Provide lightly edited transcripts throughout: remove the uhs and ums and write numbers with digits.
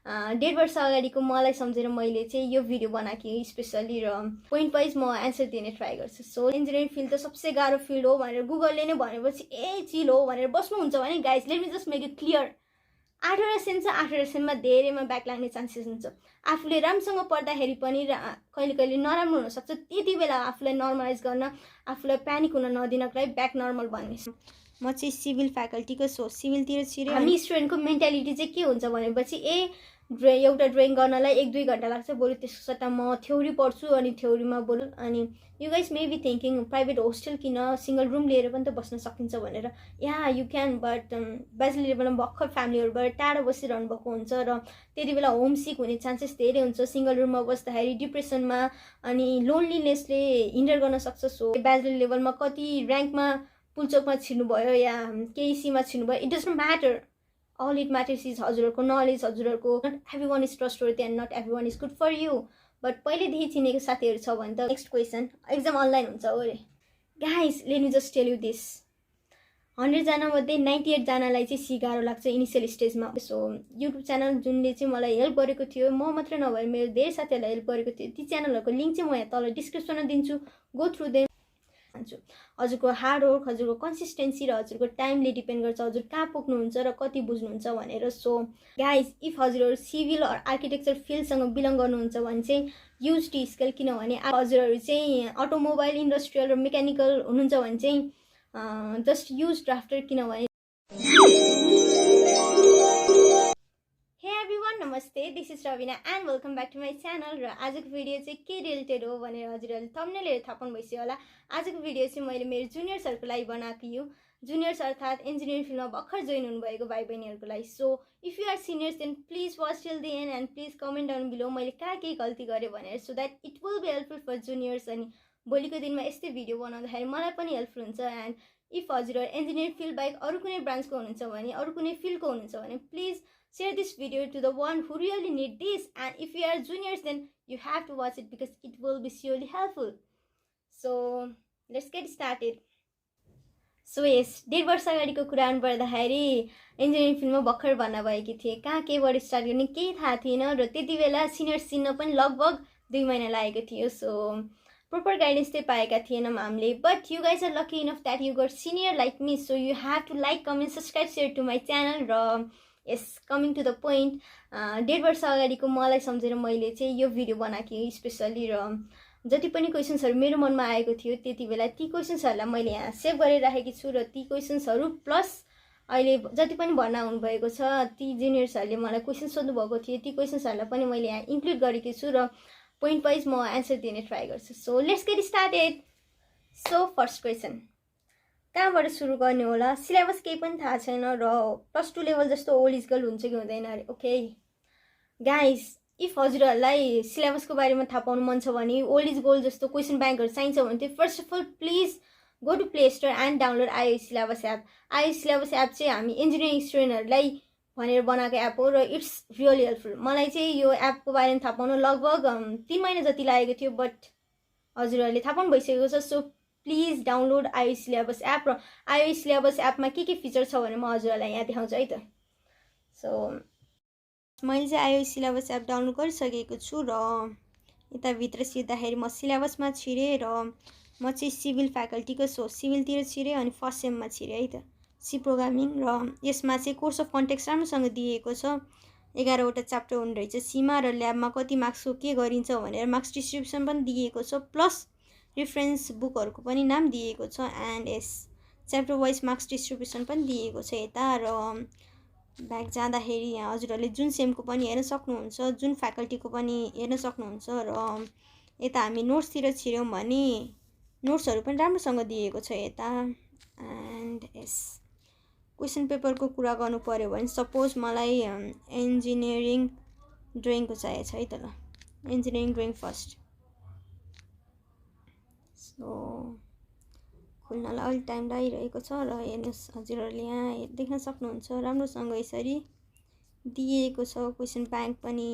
1.5 वर्ष अगाडिको मलाई सम्झेर मैले चाहिँ यो भिडियो बनाएको स्पेसली र पोइन्ट वाइज म एन्सर दिने ट्राई गर्छु। सो इन्जिनियरिङ फिल्ड त सबसे गाह्रो फिल्ड हो भनेर गुगलले नै भनेपछि चिल हो भनेर बस्नुहुन्छ भने guys let me just make it clear. 8वटा सेम छ, 8वटा सेममा धेरैमा ब्याक लाग्ने चान्सेस हुन्छ। आफूले राम्रोसँग पढ्दाखेरि पनि कहिले कहिले नराम्रो हुनसक्छ। त्यति बेला आफूलाई नर्मलाइज गर्न, आफूलाई प्यानिक हुन नदिनको लागि ब्याक नर्मल भन्ने। म चाहिँ सिभिल फ्याकल्टीको सो सिभिलतिर छिरेँ। हामी स्टुडेन्टको मेन्टालिटी चाहिँ के हुन्छ भनेपछि एउटा ड्रइङ गर्नलाई 1-2 घन्टा लाग्छ, बरु त्यसको सट्टा म थ्योरी पढ्छु अनि थ्योरीमा बोलु। अनि you guys may be thinking private hostel किन, सिङ्गल रुम लिएर पनि त बस्न सकिन्छ भनेर। या यु क्यान, बट ब्याचलर लेभलमा भर्खर फ्यामिलीहरूबाट टाढो बसिरहनु भएको हुन्छ र त्यति बेला होम सिक हुने चान्सेस धेरै हुन्छ। सिङ्गल रुममा बस्दाखेरि डिप्रेसनमा अनि लोनलिनेसले हिन्डर गर्न सक्छ। सो ब्याचलर लेभलमा कति ऱ्याङ्कमा पुलचोकमा छिर्नुभयो या केइसीमा छिर्नुभयो, it doesn't matter. All it matters is हजुरहरूको नलेज, हजुरहरूको not everyone is trustworthy and not everyone is good for you. But पहिलेदेखि चिनेको साथीहरू छ भने त नेक्स्ट क्वेसन, एक्जाम अनलाइन हुन्छ अरे guys. Let me just tell you this, 100 जना मध्ये 98 जनालाई चाहिँ सी गाह्रो लाग्छ इनिसियल स्टेजमा। सो युट्युब च्यानल जुनले चाहिँ मलाई हेल्प गरेको थियो, म मात्र नभएर मेरो धेरै साथीहरूलाई हेल्प गरेको थियो, ती च्यानलहरूको लिङ्क चाहिँ म यहाँ तल डिस्क्रिप्सनमा दिन्छु, गो थ्रु देम। हजुरको हार्ड वर्क, हजुरको कन्सिस्टेन्सी र हजुरको टाइमले डिपेन्ड गर्छ हजुर कहाँ पुग्नुहुन्छ र कति बुझ्नुहुन्छ भनेर। सो गाइज इफ हजुरहरू सिभिल अर आर्किटेक्चर फिल्डसँग बिलङ गर्नुहुन्छ भने चाहिँ युज टी स्केल, किनभने हजुरहरू चाहिँ अटोमोबाइल इन्डस्ट्रियल र मेकानिकल हुनुहुन्छ भने चाहिँ जस्ट युज ड्राफ्टर, किनभने नमस्ते, this is Ravina and welcome back to my channel. र आजको भिडियो चाहिँ के रिलेटेड हो भनेर हजुरहरूले थम्बनेल हेरेर थाहा पाउनु भइसक्यो होला। आजको भिडियो चाहिँ मैले मेरो जुनियर्सहरूको लागि बनाएको यो जुनियर्स अर्थात् इन्जिनियरिङ फिल्डमा भर्खर जोइन हुनुभएको भाइ बहिनीहरूको लागि। So if you are seniors then please watch till the end and please comment down below मैले कहाँ केही गल्ती गरेँ भनेर, so that it will be helpful for juniors. अनि भोलिको दिनमा यस्तै भिडियो बनाउँदाखेरि मलाई पनि हेल्पफुल हुन्छ। एन्ड इफ हजुरहरू इन्जिनियरिङ फिल्ड बाहेक अरू कुनै ब्रान्चको हुनुहुन्छ भने, अरू कुनै फिल्डको हुनुहुन्छ भने please share this video to the one who really need this, and if you are juniors then you have to watch it because it will be surely helpful. So let's get started. So yes, 1.5 वर्ष अगाडिको कुरा गर्नुपर्दाखेरि engineering फिल्डमा भर्खर भर्ना भएकी थिएँ। कहाँ केबाट स्टार्ट गर्ने केही थाहा थिएन र त्यति बेला सिनियर्स चिन्न पनि लगभग 2 महिना लागेको थियो। सो प्रपर गाइडेन्स चाहिँ पाएका थिएनौँ हामीले। But you guys are lucky enough that you got senior like me, so you have to like, comment, subscribe, share to my channel. र yes, coming to the point, 1.5 वर्ष अगाडिको मलाई सम्झेर मैले चाहिँ यो भिडियो बनाएको स्पेसली र जति पनि क्वेसन्सहरू मेरो मनमा आएको थियो त्यति बेला ती क्वेसन्सहरूलाई मैले यहाँ सेभ गरेर राखेकी छु। र ती क्वेसन्सहरू प्लस अहिले जति पनि भर्ना हुनुभएको छ ती जुनियर्सहरूले मलाई क्वेसन सोध्नुभएको थियो, ती क्वेसन्सहरूलाई पनि मैले यहाँ इन्क्लुड गरेकी छु र पोइन्ट वाइज म एन्सर दिने ट्राई गर्छु। So let's get started. So first question, कहाँबाट सुरु गर्ने होला? सिलेबस केही पनि थाहा छैन र +2 लेभल जस्तो ओल्ड इज गर्ल हुन्छ कि हुँदैन अरे। ओके गाइज, इफ हजुरहरूलाई सिलेबसको बारेमा थाहा पाउनु मन छ भने, ओल्ड इज गोल्ड जस्तो क्वेसन ब्याङ्कहरू चाहिन्छ भने चाहिँ first of all please go to play store and download iOS syllabus app. IOS syllabus app चाहिँ हामी इन्जिनियरिङ स्टुडेन्टहरूलाई भनेर बनाएको एप हो र इट्स रियली हेल्पफुल। मलाई चाहिँ यो एपको बारेमा थाहा पाउनु लगभग 3 महिना जति लागेको थियो, बट हजुरहरूले थाहा पाउनु भइसकेको छ। So please download iOS syllabus app. र आइओएस सिलेबस एपमा के फिचर छ भने म हजुरहरूलाई यहाँ देखाउँछु है त। सो मैले चाहिँ आइओएस सिलेबस एप डाउनलोड गरिसकेको छु र यताभित्र छिर्दाखेरि म सिलेबसमा छिरेँ र म चाहिँ सिभिल फ्याकल्टीको सो सिभिलतिर छिरेँ अनि फर्स्ट सेममा छिरेँ है त, सी प्रोग्रामिङ। र यसमा चाहिँ कोर्स अफ कन्टेक्स्ट राम्रोसँग दिएको छ। 11वटा च्याप्टर हुने रहेछ सीमा, र ल्याबमा कति मार्क्सको के गरिन्छ भनेर मार्क्स डिस्ट्रिब्युसन पनि दिएको छ, प्लस रेफरेन्स बुकहरूको पनि नाम दिएको छ। And yes, chapter wise marks distribution पनि दिएको छ यता। र ब्याक जाँदाखेरि यहाँ हजुरहरूले जुन सेमको पनि हेर्न सक्नुहुन्छ, जुन फ्याकल्टीको पनि हेर्न सक्नुहुन्छ। र यता हामी नोट्सतिर छिर्यौँ भने नोट्सहरू पनि राम्रोसँग दिएको छ यता। एन्ड यस, क्वेसन पेपरको कुरा गर्नु पऱ्यो भने सपोज मलाई इन्जिनियरिङ ड्रइङको चाहिएको छ है त। ल, इन्जिनियरिङ ड्रइङ फर्स्ट। सो खुल्नलाई अलिक टाइम लागिरहेको छ र हेर्नुहोस् हजुरहरूले यहाँ देख्न सक्नुहुन्छ राम्रोसँग यसरी दिएको छ क्वेसन ब्याङ्क पनि।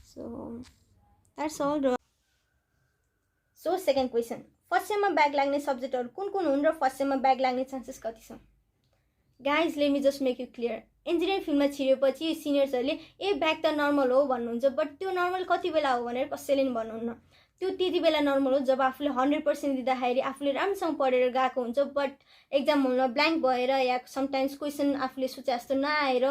So that's all. र सो सेकेन्ड क्वेसन, फर्स्ट सेममा ब्याक लाग्ने सब्जेक्टहरू कुन कुन हुन् र फर्स्ट सेममा ब्याक लाग्ने चान्सेस कति छ? Guys let me just make you clear, engineering फिल्डमा छिरेपछि सिनियर्सहरूले ए ब्याक त नर्मल हो भन्नुहुन्छ, बट त्यो नर्मल कति बेला हो भनेर कसैले नि भन्नुहुन्न। त्यो त्यति बेला नर्मल हो जब आफूले 100% दिँदाखेरि आफूले राम्रोसँग पढेर गएको हुन्छ, बट एक्जाम हलमा ब्ल्याङ्क भएर या समटाइम्स क्वेसन आफूले सोचे जस्तो नआएर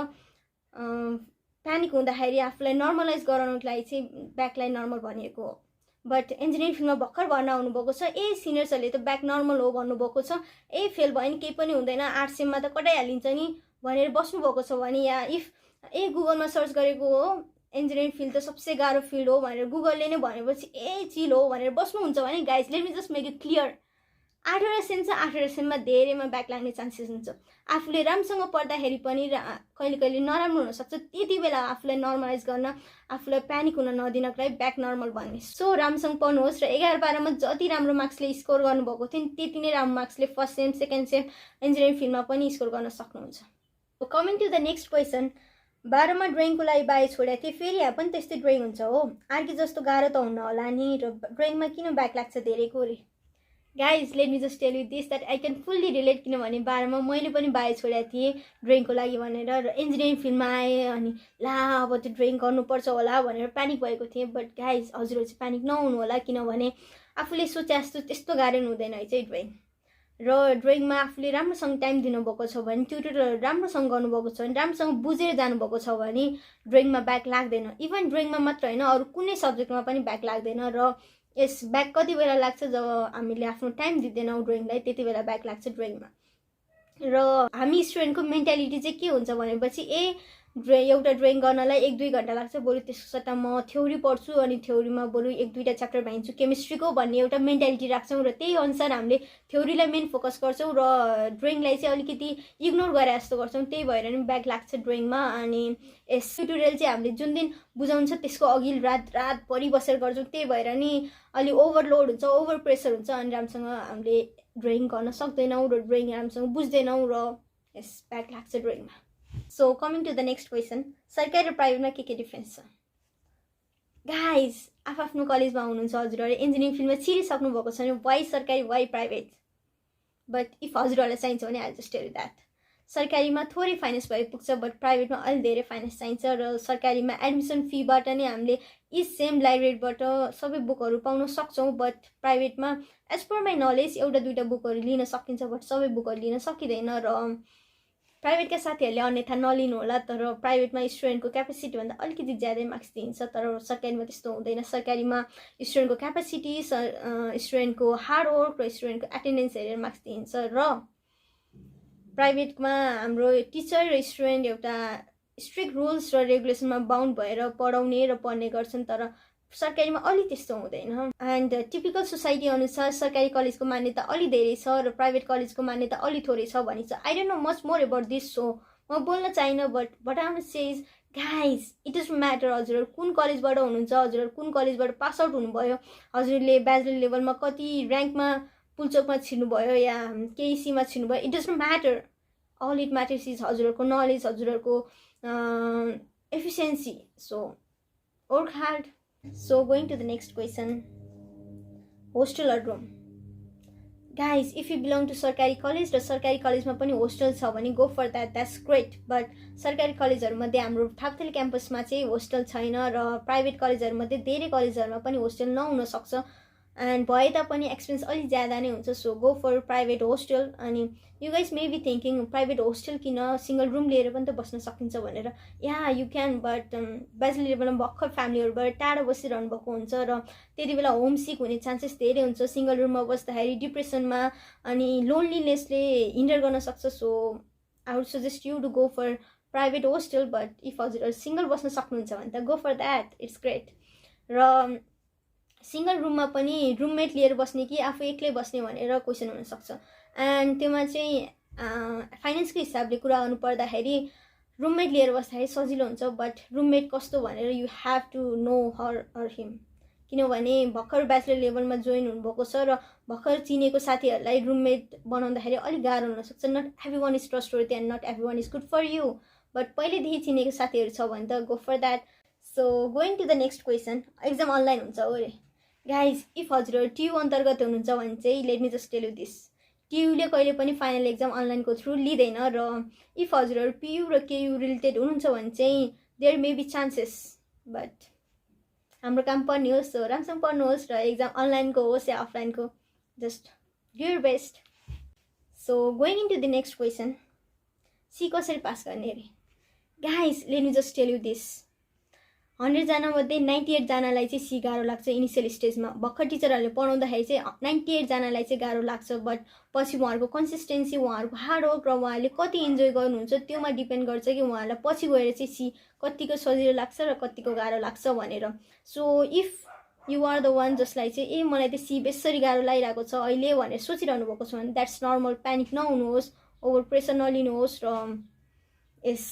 प्यानिक हुँदाखेरि आफूलाई नर्मलाइज गराउनुको लागि चाहिँ ब्याकलाई नर्मल भनिएको हो। बट इन्जिनियरिङ फिल्डमा भर्खर भर्ना हुनुभएको छ, ए सिनियर्सहरूले त ब्याक नर्मल हो भन्नुभएको छ, ए फेल भयो नि केही पनि हुँदैन, आर्ट्स सेममा त कटाइहालिन्छ नि भनेर बस्नुभएको छ भने, या इफ गुगलमा सर्च गरेको हो इन्जिनियरिङ फिल्ड त सबसे गाह्रो फिल्ड हो भनेर गुगलले नै भनेपछि चिल हो भनेर बस्नुहुन्छ भने guys let me just make it clear, 8वटा सेम छ, 8वटा सेममा धेरैमा ब्याक लाग्ने चान्सेस हुन्छ। आफूले राम्रोसँग पढ्दाखेरि पनि कहिले कहिले नराम्रो हुनसक्छ, त्यति बेला आफूलाई नर्मलाइज गर्न, आफूलाई प्यानिक हुन नदिनको लागि ब्याक नर्मल भन्ने। सो राम्रोसँग पढ्नुहोस् र 11-12मा जति राम्रो मार्क्सले स्कोर गर्नुभएको थियो त्यति नै राम्रो मार्क्सले first sem second sem engineering फिल्डमा पनि स्कोर गर्न सक्नुहुन्छ। Coming to the next question, 12मा ड्रइङको लागि बाई छोडेको थिएँ, फेरि यहाँ पनि त्यस्तै ड्रइङ हुन्छ हो, अर्कै जस्तो गाह्रो त हुन्न होला नि, र ड्रइङमा किन ब्याक लाग्छ धेरैको रे। Guys let me just tell you this that I can fully relate, किनभने 12मा मैले पनि बाई छोडेको थिएँ ड्रइङको लागि भनेर, र इन्जिनियरिङ फिल्डमा आएँ अनि ला अब त्यो ड्रइङ गर्नुपर्छ होला भनेर प्यानिक भएको थिएँ। बट गाइज हजुरहरू चाहिँ प्यानिक नहुनु होला, किनभने आफूले सोचे जस्तो त्यस्तो गाह्रो हुँदैन है चाहिँ ड्रइङ, र ड्रइङमा आफूले राम्रोसँग टाइम दिनुभएको छ भने, ट्युटोरियल राम्रोसँग गर्नुभएको छ भने, राम्रोसँग बुझेर जानुभएको छ भने ड्रइङमा ब्याक लाग्दैन। इभन ड्रइङमा मात्र होइन अरू कुनै सब्जेक्टमा पनि ब्याक लाग्दैन। र यस ब्याक कति बेला लाग्छ जब हामीले आफ्नो टाइम दिँदैनौँ ड्रइङलाई, त्यति बेला ब्याक लाग्छ ड्रइङमा। र हामी स्टुडेन्टको मेन्टालिटी चाहिँ के हुन्छ भनेपछि एउटा ड्रइङ गर्नलाई 1-2 घन्टा लाग्छ, बरु त्यसको सट्टा म थ्योरी पढ्छु अनि थ्योरीमा बरु 1-2टा च्याप्टर भइन्छु केमिस्ट्रीको भन्ने एउटा मेन्टालिटी राख्छौँ, र त्यही अनुसार हामीले थ्योरीलाई मेन फोकस गर्छौँ र ड्रइङलाई चाहिँ अलिकति इग्नोर गरे जस्तो गर्छौँ, त्यही भएर नि ब्याक लाग्छ ड्रइङमा। अनि यस ट्युटोरियल चाहिँ हामीले जुन दिन बुझाउँछ त्यसको अघि रातभरि बसेर गर्छौँ, त्यही भएर नि अलि ओभरलोड हुन्छ, ओभर प्रेसर हुन्छ, अनि राम्रोसँग हामीले ड्रइङ गर्न सक्दैनौँ र ड्रइङ राम्रोसँग बुझ्दैनौँ, र यस ब्याक लाग्छ ड्रइङमा। So coming to the next question, सरकारी र प्राइभेटमा के डिफ्रेन्स छ? गाइज आफ्नो कलेजमा हुनुहुन्छ हजुरहरू, इन्जिनियरिङ फिल्डमा छिरिसक्नु भएको छ भने वाइ सरकारी वाइ प्राइभेट, बट इफ हजुरहरूलाई चाहिन्छ भने I just tell you that सरकारीमा थोरै फाइनेन्स भए पुग्छ, बट प्राइभेटमा अलि धेरै फाइनेन्स चाहिन्छ, र सरकारीमा एडमिसन फीबाट नै हामीले सेम लाइब्रेरीबाट सबै बुकहरू पाउन सक्छौँ, बट प्राइभेटमा एज पर माई नलेज 1-2टा बुकहरू लिन सकिन्छ, बट सबै बुकहरू लिन सकिँदैन। र प्राइभेटका साथीहरूले अन्यथा नलिनु होला, तर प्राइभेटमा स्टुडेन्टको क्यापेसिटीभन्दा अलिकति ज्यादै मार्क्स दिइन्छ, तर सरकारीमा त्यस्तो हुँदैन। सरकारीमा स्टुडेन्टको क्यापेसिटी, स्टुडेन्टको हार्डवर्क र स्टुडेन्टको एटेन्डेन्स हेरेर मार्क्स दिइन्छ, र प्राइभेटमा हाम्रो टिचर र स्टुडेन्ट एउटा स्ट्रिक्ट रुल्स र रेगुलेसनमा बााउन्ड भएर पढाउने र पढ्ने गर्छन्, तर सरकारीमा अलि त्यस्तो हुँदैन। एन्ड टिपिकल सोसाइटी अनुसार सरकारी कलेजको मान्यता अलि धेरै छ र प्राइभेट कलेजको मान्यता अलि थोरै छ भनिन्छ। I don't know much more about this, so म बोल्न चाहिनँ, but I want to say guys it doesn't matter हजुरहरू कुन कलेजबाट हुनुहुन्छ, हजुरहरू कुन कलेजबाट पास आउट हुनुभयो, हजुरले ब्याचलर लेभलमा कति ऱ्याङ्कमा पुल्चोकमा छिर्नुभयो या केइसीमा छिर्नुभयो, it doesn't matter. All it matters is हजुरहरूको नलेज, हजुरहरूको efficiency. So work hard. So going to the next question, hostel or room? Guys, if you belong to सरकारी कलेज र सरकारी कलेजमा पनि होस्टल छ भने go for that, that's great. But सरकारी कलेजहरूमध्ये हाम्रो थाप्थली क्याम्पसमा चाहिँ होस्टल छैन, र प्राइभेट कलेजहरूमध्ये धेरै कलेजहरूमा पनि होस्टल नहुन सक्छ, एन्ड भए तापनि एक्सपेन्स अलिक ज्यादा नै हुन्छ। So go for private hostel. अनि you guys may be thinking private hostel किन, सिङ्गल रुम लिएर पनि त बस्न सकिन्छ भनेर। या यु क्यान, बट ब्याचलर लेभलमा भर्खर फ्यामिलीहरूबाट टाढा बसिरहनु भएको हुन्छ र त्यति बेला होम सिक हुने चान्सेस धेरै हुन्छ। सिङ्गल रुममा बस्दाखेरि डिप्रेसनमा अनि लोनलिनेसले हिन्डर गर्न सक्छ। So I would suggest you to go for private hostel, but if हजुरहरू सिङ्गल बस्न सक्नुहुन्छ भने त go for that, it's great. र सिङ्गल रुममा पनि रुममेट लिएर बस्ने कि आफू एक्लै बस्ने भनेर क्वेसन हुनसक्छ, एन्ड त्योमा चाहिँ फाइनेन्सको हिसाबले कुरा गर्नु पर्दाखेरि रुममेट लिएर बस्दाखेरि सजिलो हुन्छ, बट रुममेट कस्तो भनेर you have to know her or him, किनभने भर्खर ब्याचलर लेभलमा जोइन हुनुभएको छ र भर्खर चिनेको साथीहरूलाई रुममेट बनाउँदाखेरि अलिक गाह्रो हुनसक्छ। Not every one is trustworthy and not every one is good for you, but पहिलेदेखि चिनेको साथीहरू छ भने त go for that. So going to the next question, exam online हुन्छ अरे। गाइज इफ हजुरहरू ट्यु अन्तर्गत हुनुहुन्छ भने चाहिँ let me just tell you this, टियुले कहिले पनि फाइनल एक्जाम अनलाइनको थ्रु लिँदैन र इफ हजुरहरू पियु र केयु रिलेटेड हुनुहुन्छ भने चाहिँ there may be chances, but हाम्रो काम पढ्ने होस्, सो राम्रोसँग पढ्नुहोस् र एक्जाम अनलाइनको होस् या अफलाइनको, just do your best. So going into the next question, C कसरी पास गर्ने अरे? Guys let me just tell you this, 100 जनामध्ये 98 जनालाई चाहिँ सी गाह्रो लाग्छ इनिसियल स्टेजमा। भर्खर टिचरहरूले पढाउँदाखेरि चाहिँ 98 जनालाई चाहिँ गाह्रो लाग्छ, बट पछि उहाँहरूको कन्सिस्टेन्सी, उहाँहरूको हार्डवर्क र उहाँहरूले कति इन्जोय गर्नुहुन्छ त्योमा डिपेन्ड गर्छ कि उहाँहरूलाई पछि गएर चाहिँ सी कतिको सजिलो लाग्छ र कतिको गाह्रो लाग्छ भनेर। So if you are the one जसलाई चाहिँ ए मलाई त सी बेसरी गाह्रो लागिरहेको छ अहिले भनेर सोचिरहनु भएको छ भने द्याट्स नर्मल, प्यानिक नहुनुहोस्, ओभर प्रेसर नलिनुहोस् र यस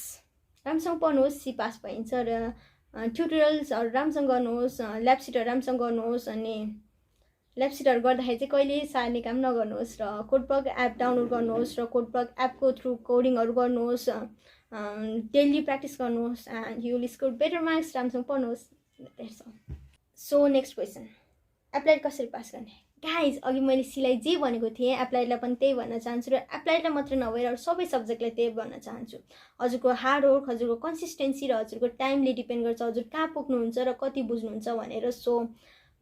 राम्रोसँग पढ्नुहोस्, सी पास भइन्छ। र ट्युटोरियल्सहरू राम्रोसँग गर्नुहोस्, ल्याबसिटहरू राम्रोसँग गर्नुहोस्, अनि ल्याबसिटहरू गर्दाखेरि चाहिँ कहिले सार्ने काम नगर्नुहोस् र कोडबग एप डाउनलोड गर्नुहोस् र कोडबग एपको थ्रु कोडिङहरू गर्नुहोस्, डेली प्र्याक्टिस गर्नुहोस् and you will score better marks. राम्रोसँग पढ्नुहोस्, that's all. So next question, applied कसरी पास गर्ने? गाइज अघि मैले सीलाई जे भनेको थिएँ एप्लाइडलाई पनि त्यही भन्न चाहन्छु र एप्लाइडलाई मात्र नभएर अरू सबै सब्जेक्टलाई त्यही भन्न चाहन्छु। हजुरको हार्डवर्क, हजुरको कन्सिस्टेन्सी र हजुरको टाइमले डिपेन्ड गर्छ हजुर कहाँ पुग्नुहुन्छ र कति बुझ्नुहुन्छ भनेर। सो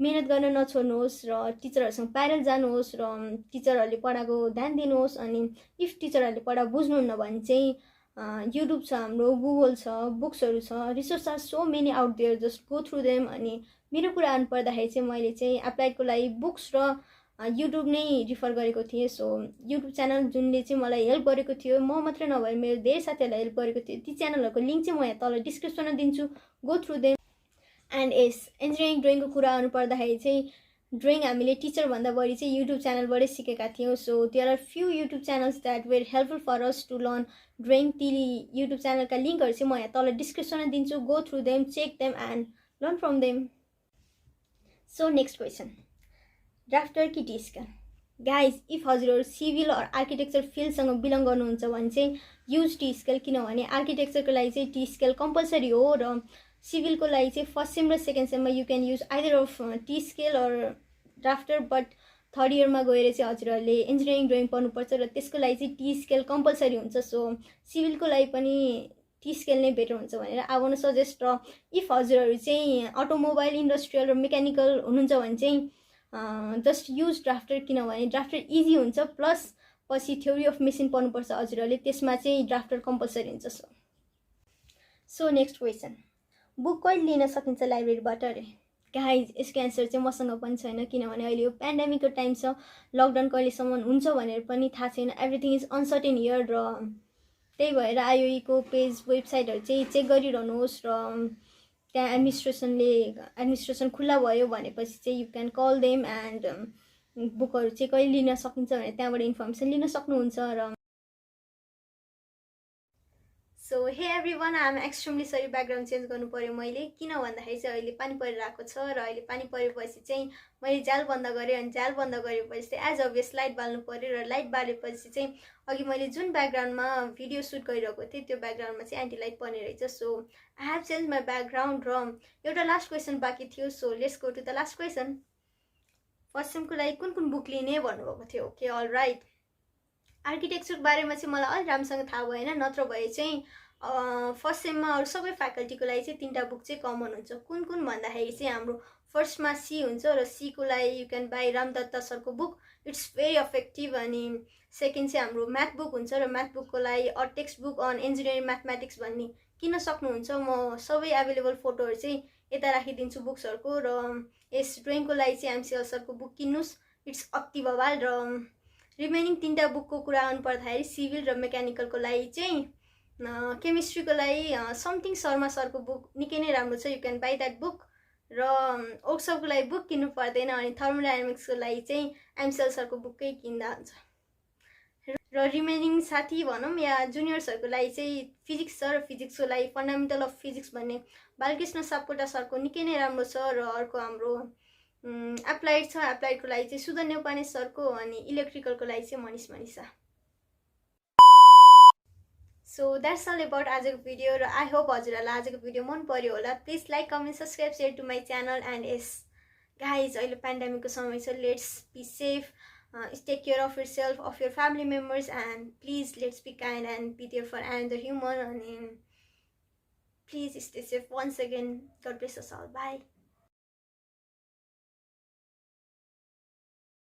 मेहनत गर्न नछोड्नुहोस् र टिचरहरूसँग प्यारल जानुहोस् र टिचरहरूले पढाएको ध्यान दिनुहोस्। अनि इफ टिचरहरूले पढाएको बुझ्नुहुन्न भने चाहिँ युट्युब छ, हाम्रो गुगल छ, बुक्सहरू छ, resource are so many out there, just go through them. अनि मेरो कुरा आउनुपर्दाखेरि चाहिँ मैले चाहिँ एप्लाइडको लागि बुक्स र युट्युब नै रिफर गरेको थिएँ। सो युट्युब च्यानल जुनले चाहिँ मलाई हेल्प गरेको थियो, म मात्र नभएर मेरो धेरै साथीहरूलाई हेल्प गरेको थियो, ती च्यानलहरूको लिङ्क चाहिँ म यहाँ तल डिस्क्रिप्सनमा दिन्छु, गो थ्रु देम। एन्ड यस इन्जिनियरिङ ड्रइङको कुरा आउनुपर्दाखेरि चाहिँ ड्रइङ हामीले टिचरभन्दा बढी चाहिँ युट्युब च्यानलबाटै सिकेका थियौँ। So there are few YouTube channels that were helpful for us to learn drawing. ती युट्युब च्यानलका लिङ्कहरू चाहिँ म यहाँ तल डिस्क्रिप्सनमा दिन्छु, go through them, check them and learn from them. So next question, drafter कि टी स्केल? गाइज इफ हजुरहरू सिभिल अर आर्किटेक्चर फिल्डसँग बिलङ गर्नुहुन्छ भने चाहिँ युज टी स्केल, किनभने आर्किटेक्चरको लागि चाहिँ टी स्केल कम्पलसरी हो र सिभिलको लागि चाहिँ फर्स्ट सेम र सेकेन्ड सेममा you can use either of T scale or drafter, but third इयरमा गएर चाहिँ हजुरहरूले इन्जिनियरिङ ड्रइङ पढ्नुपर्छ र त्यसको लागि चाहिँ टी स्केल कम्पलसरी हुन्छ। सो सिभिलको लागि पनि टी स्केल नै बेटर हुन्छ भनेर आई वान्ट टु सजेस्ट। र इफ हजुरहरू चाहिँ अटोमोबाइल इन्डस्ट्रियल र मेकानिकल हुनुहुन्छ भने चाहिँ जस्ट युज ड्राफ्टर, किनभने ड्राफ्टर इजी हुन्छ, प्लस पछि थ्योरी अफ मेसिन पढ्नुपर्छ हजुरहरूले, त्यसमा चाहिँ ड्राफ्टर कम्पलसरी हुन्छ। सो नेक्स्ट क्वेसन, बुक कहिले लिन सकिन्छ लाइब्रेरीबाट अरे? गाइज यसको एन्सर चाहिँ मसँग पनि छैन, किनभने अहिले यो पेन्डेमिकको टाइम छ, लकडाउन कहिलेसम्म हुन्छ भनेर पनि थाहा छैन, एभ्रिथिङ इज अनसर्टेन हियर। र त्यही भएर आइओईको पेज वेबसाइटहरू चाहिँ चेक गरिरहनुहोस् र त्यहाँ एडमिनिस्ट्रेसन खुल्ला भयो भनेपछि चाहिँ you can call them and बुकहरू चाहिँ कहिले लिन सकिन्छ भनेर त्यहाँबाट इन्फर्मेसन लिन सक्नुहुन्छ। र so hey everyone, I am extremely sorry background change गर्नु पऱ्यो मैले, किन भन्दाखेरि चाहिँ अहिले पानी परिरहेको छ र अहिले पानी परेपछि चाहिँ मैले जाल बन्द गरेँ, अनि जाल बन्द गरेपछि चाहिँ एज अभियस लाइट बाल्नु पऱ्यो र लाइट बालेपछि चाहिँ अघि मैले जुन ब्याकग्राउन्डमा भिडियो सुट गरिरहेको थिएँ त्यो ब्याकग्राउन्डमा चाहिँ एन्टी लाइट पर्ने रहेछ। So I have change my background र एउटा लास्ट क्वेसन बाँकी थियो। So let's go to the last question. First सेमको लागि कुन बुक लिने भन्नुभएको थियो? Okay, all right. आर्किटेक्चरको बारेमा चाहिँ मलाई अलिक राम्रोसँग थाहा भएन, नत्र भए चाहिँ फर्स्ट सेममा अरू सबै फ्याकल्टीको लागि चाहिँ 3टा बुक चाहिँ कमन हुन्छ। कुन भन्दाखेरि चाहिँ हाम्रो फर्स्टमा सी हुन्छ र सीको लागि यु क्यान बाई रामदत्त सरको बुक, इट्स भेरी इफेक्टिभ। अनि सेकेन्ड चाहिँ हाम्रो म्याथ बुक हुन्छ र म्याथ बुकको लागि a text book on engineering mathematics भन्ने किन सक्नुहुन्छ। म सबै एभाइलेबल फोटोहरू चाहिँ यता राखिदिन्छु बुक्सहरूको। र यस ड्रइङको लागि चाहिँ एमसिएल सरको बुक किन्नुहोस्, इट्स अति बवाल। र रिमेनिङ 3टा बुकको कुरा आउनुपर्दाखेरि सिभिल र मेकानिकलको लागि चाहिँ केमिस्ट्रीको लागि समथिङ शर्मा सरको बुक निकै नै राम्रो छ, you can by that book. र ओक्सको लागि बुक किन्नु पर्दैन। अनि थर्मोडाइनामिक्सको लागि चाहिँ एमसिएल सरको बुकै किन्दा हुन्छ। र रिमेनिङ साथी भनौँ या जुनियर्सहरूको लागि चाहिँ फिजिक्स छ र फिजिक्सको लागि फन्डामेन्टल अफ फिजिक्स भन्ने बालकृष्ण सापकोटा सरको निकै नै राम्रो छ। र अर्को हाम्रो एप्लाइड छ, एप्लाइडको लागि चाहिँ सुधन नेउपाने सरको, अनि इलेक्ट्रिकलको लागि चाहिँ Manisha. So that's all about आजको भिडियो। र आई होप हजुरहरूलाई आजको भिडियो मन पर्यो होला। Please like, comment, subscribe, share to my channel. And yes guys अहिले पेन्डेमिकको समय छ, let's be safe. take care of yourself, of your family members, and please let's be kind and be there for another human. And please stay safe once again. God bless us all. Bye.